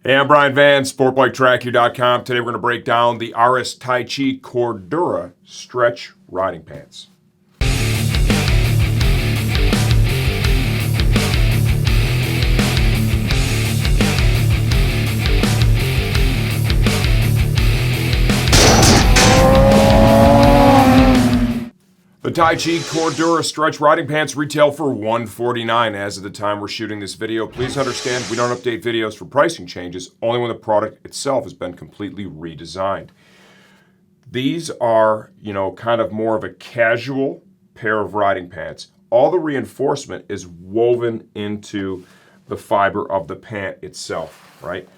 Hey, I'm Brian Van, SportbikeTrackU.com. Today we're going to break down the RS Taichi Cordura stretch riding pants. The Taichi Cordura stretch riding pants retail for $149 as of the time we're shooting this video. Please understand we don't update videos for pricing changes, only when the product itself has been completely redesigned. These are, kind of more of a casual pair of riding pants. All the reinforcement is woven into the fiber of the pant itself, right?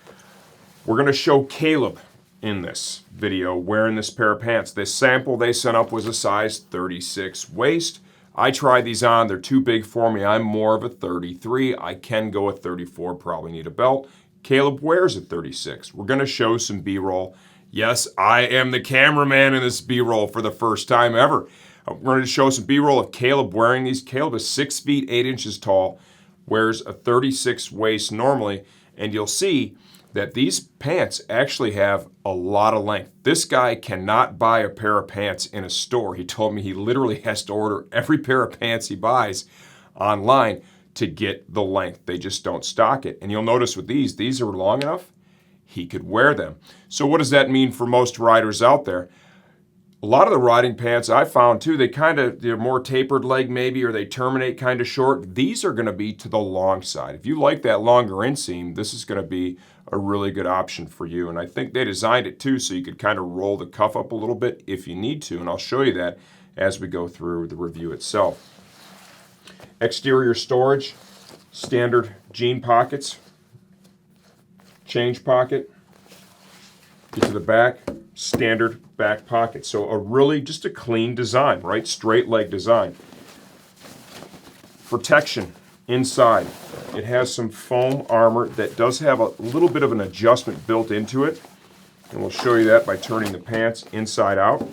We're going to show Caleb in this video wearing this pair of pants. This sample they sent up was a size 36 waist. I tried these on. They're too big for me. I'm more of a 33. I can go a 34, probably need a belt. Caleb wears a 36. We're going to show some B-roll. Yes, I am the cameraman in this B-roll for the first time ever. We're going to show some B-roll of Caleb wearing these. Caleb is 6 feet 8 inches tall, wears a 36 waist normally, and you'll see that these pants actually have a lot of length. This guy cannot buy a pair of pants in a store. He told me he literally has to order every pair of pants he buys online to get the length. They just don't stock it. And you'll notice with these are long enough, he could wear them. So what does that mean for most riders out there? A lot of the riding pants I found too, they're more tapered leg maybe, or they terminate kind of short. These are gonna be to the long side. If you like that longer inseam, this is gonna be a really good option for you. And I think they designed it too so you could kind of roll the cuff up a little bit if you need to. And I'll show you that as we go through the review itself. Exterior storage, standard jean pockets, change pocket, get to the back, standard back pocket. So just a clean design, right? Straight leg design. Protection inside. It has some foam armor that does have a little bit of an adjustment built into it. And we'll show you that by turning the pants inside out.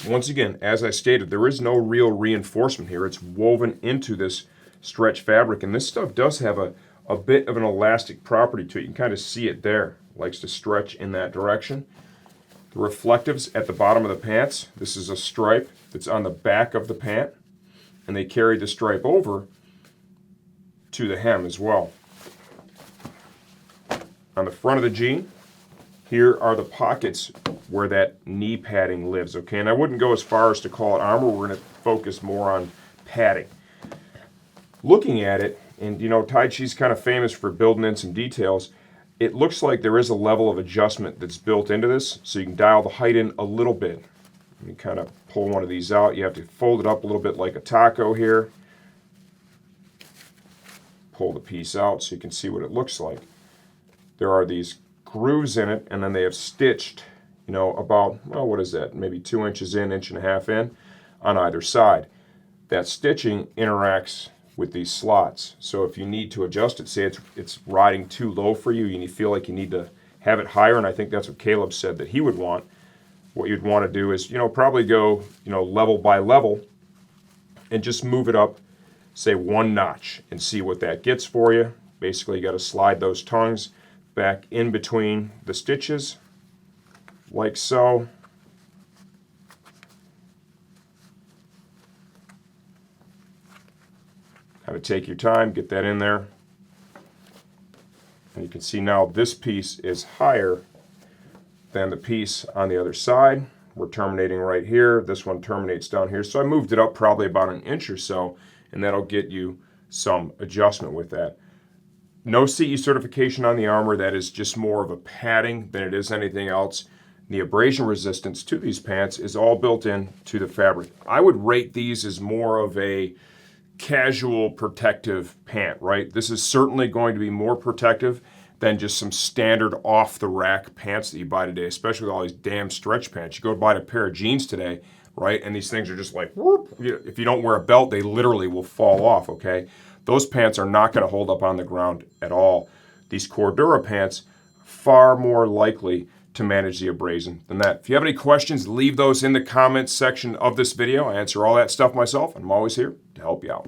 Once again, as I stated, there is no real reinforcement here. It's woven into this stretch fabric. And this stuff does have a bit of an elastic property to it. You can kind of see it there. It likes to stretch in that direction. The reflectives at the bottom of the pants. This is a stripe that's on the back of the pant. And they carry the stripe over to the hem as well. On the front of the jean, here are the pockets where that knee padding lives, okay? And I wouldn't go as far as to call it armor. We're going to focus more on padding. Looking at it, and Taichi's kind of famous for building in some details, it looks like there is a level of adjustment that's built into this, so you can dial the height in a little bit. You kind of pull one of these out. You have to fold it up a little bit like a taco here. Pull the piece out so you can see what it looks like. There are these grooves in it, and then they have stitched, about, what is that? Maybe 2 inches in, 1.5 inches in on either side. That stitching interacts with these slots. So if you need to adjust it, say it's riding too low for you, and you feel like you need to have it higher, and I think that's what Caleb said that he would want. What you'd want to do is, probably go, level by level and just move it up, say 1 notch, and see what that gets for you. Basically, you got to slide those tongues back in between the stitches, like so. Kind of take your time, get that in there. And you can see now this piece is higher than the piece on the other side. We're terminating right here. This one terminates down here. So I moved it up probably about 1 inch or so, and that'll get you some adjustment with that. No CE certification on the armor. That is just more of a padding than it is anything else. The abrasion resistance to these pants is all built in to the fabric. I would rate these as more of a casual protective pant, right? This is certainly going to be more protective than just some standard off-the-rack pants that you buy today, especially with all these damn stretch pants. You go buy a pair of jeans today, right, and these things are just like, whoop. If you don't wear a belt, they literally will fall off, okay? Those pants are not going to hold up on the ground at all. These Cordura pants, far more likely to manage the abrasion than that. If you have any questions, leave those in the comments section of this video. I answer all that stuff myself, and I'm always here to help you out.